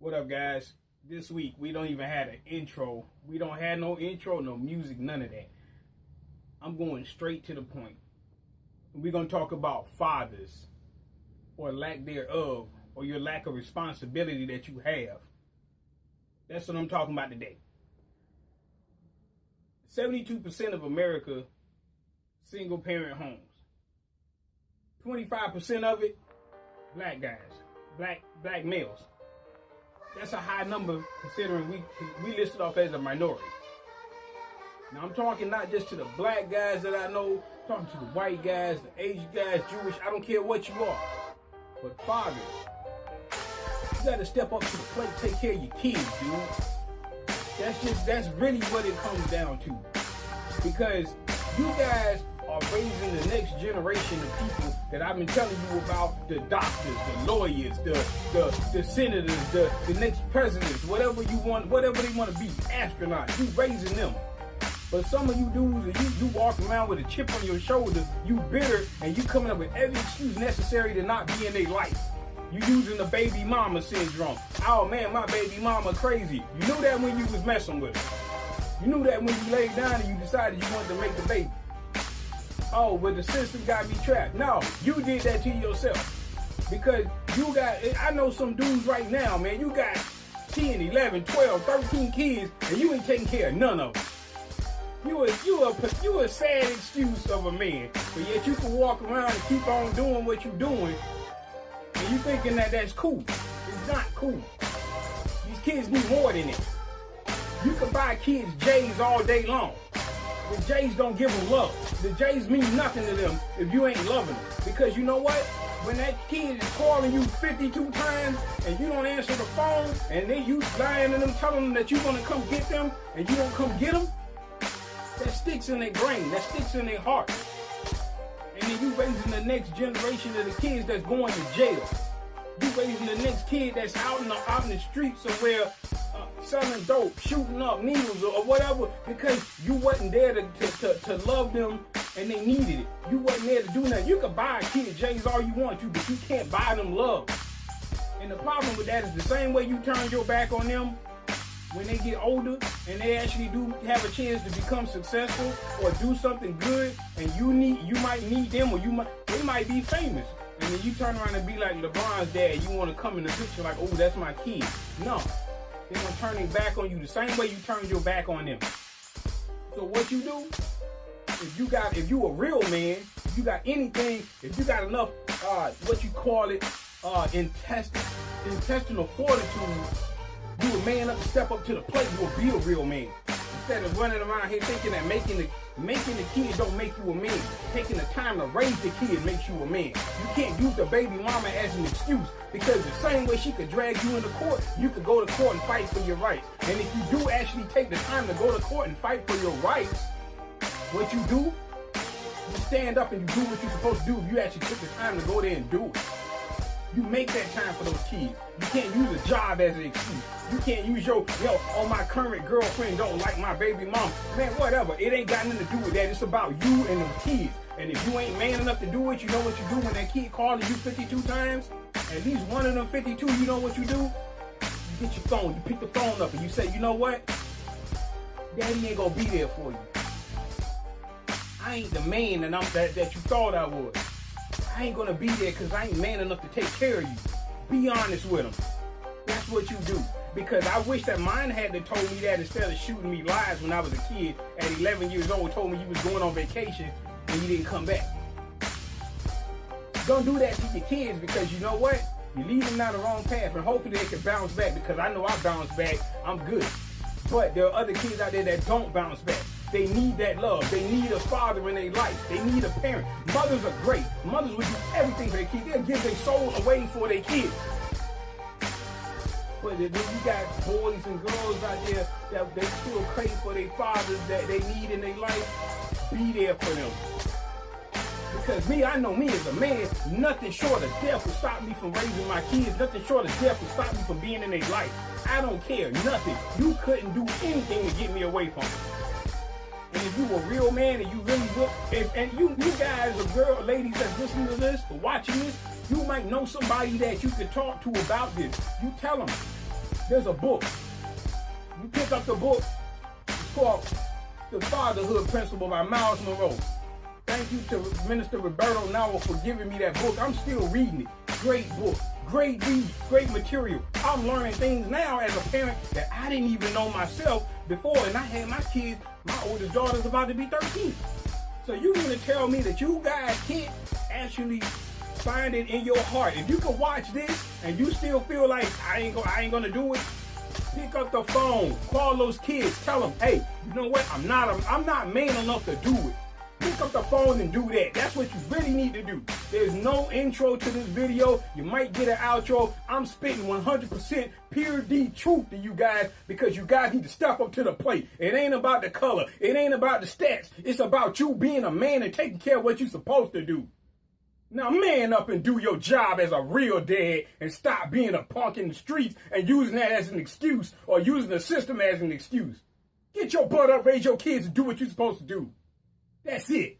What up, guys? This week, we don't even have an intro. We don't have no intro, no music, none of that. I'm going straight to the point. We're going to talk about fathers, or lack thereof, or your lack of responsibility that you have. That's what I'm talking about today. 72% of America, single-parent homes. 25% of it, black guys, black males. That's a high number considering we listed off as a minority. Now I'm talking not just to the black guys that I know, I'm talking to the white guys, the Asian guys, Jewish, I don't care what you are. But fathers, you gotta step up to the plate, take care of your kids, dude. That's really what it comes down to. Because you guys are raising the next generation of people that I've been telling you about, the doctors, the lawyers, the senators, the next presidents, whatever you want, whatever they want to be, astronauts, you raising them. But some of you dudes, you walk around with a chip on your shoulder, you bitter, and you coming up with every excuse necessary to not be in their life. You using the baby mama syndrome. Oh man, my baby mama crazy. You knew that when you was messing with her. You knew that when you laid down and you decided you wanted to make the baby. Oh, but the system got me trapped. No, you did that to yourself. Because you got, I know some dudes right now, man, you got 10, 11, 12, 13 kids, and you ain't taking care of none of them. You a sad excuse of a man, but yet you can walk around and keep on doing what you're doing, and you thinking that that's cool. It's not cool. These kids need more than it. You can buy kids J's all day long. The J's don't give them love. The J's mean nothing to them if you ain't loving them. Because you know what? When that kid is calling you 52 times and you don't answer the phone, and then you lying to them telling them that you're going to come get them, and you don't come get them, that sticks in their brain. That sticks in their heart. And then you raising the next generation of the kids that's going to jail. You raising the next kid that's out in the street somewhere selling dope, shooting up needles or whatever, because you wasn't there to love them and they needed it. You wasn't there to do nothing. You could buy a kid J's all you want to, but you can't buy them love. And the problem with that is the same way you turn your back on them when they get older and they actually do have a chance to become successful or do something good, and you might need them, or they might be famous. And then you turn around and be like LeBron's dad. You want to come in the picture like, oh, that's my kid. No. They're going to turn their back on you the same way you turned your back on them. So what you do, if you a real man, if you got anything, if you got enough, what you call it, intestinal fortitude, you a man up to step up to the plate, you will be a real man. Instead of running around here thinking that making the kid don't make you a man. Taking the time to raise the kid makes you a man. You can't use the baby mama as an excuse, because the same way she could drag you into court, you could go to court and fight for your rights. And if you do actually take the time to go to court and fight for your rights, what you do, you stand up and you do what you're supposed to do if you actually took the time to go there and do it. You make that time for those kids. You can't use a job as an excuse. You can't use my current girlfriend don't like my baby mom. Man, whatever. It ain't got nothing to do with that. It's about you and those kids. And if you ain't man enough to do it, you know what you do when that kid calling you 52 times? At least one of them 52, you know what you do? You get your phone, you pick the phone up, and you say, you know what? Daddy ain't gonna be there for you. I ain't the man that you thought I was. I ain't gonna be there because I ain't man enough to take care of you. Be honest with them. That's what you do. Because I wish that mine had told me that instead of shooting me lies when I was a kid at 11 years old, told me you was going on vacation and you didn't come back. Don't do that to your kids, because you know what? You lead them down the wrong path, and hopefully they can bounce back, because I know I bounce back. I'm good. But there are other kids out there that don't bounce back. They need that love. They need a father in their life. They need a parent. Mothers are great. Mothers will do everything for their kids. They'll give their soul away for their kids. But then you got boys and girls out there that they still crave for their fathers that they need in their life. Be there for them. Because I know me as a man, nothing short of death will stop me from raising my kids. Nothing short of death will stop me from being in their life. I don't care. Nothing. You couldn't do anything to get me away from it. And if you a real man and you really look, and you guys or ladies that's listening to this or watching this, you might know somebody that you could talk to about this. You tell them. There's a book. You pick up the book. It's called The Fatherhood Principle by Miles Monroe. Thank you to Minister Roberto Nowell for giving me that book. I'm still reading it. Great book. Great read. Great material. I'm learning things now as a parent that I didn't even know myself before. And I had my kids, my oldest daughter's about to be 13. So you mean to tell me that you guys can't actually find it in your heart? If you can watch this and you still feel like I ain't gonna do it, pick up the phone, call those kids, tell them, hey, you know what? I'm not man enough to do it. Pick up the phone and do that. That's what you really need to do. There's no intro to this video. You might get an outro. I'm spitting 100% pure D truth to you guys because you guys need to step up to the plate. It ain't about the color. It ain't about the stats. It's about you being a man and taking care of what you're supposed to do. Now man up and do your job as a real dad and stop being a punk in the streets and using that as an excuse or using the system as an excuse. Get your butt up, raise your kids, and do what you're supposed to do. That's it.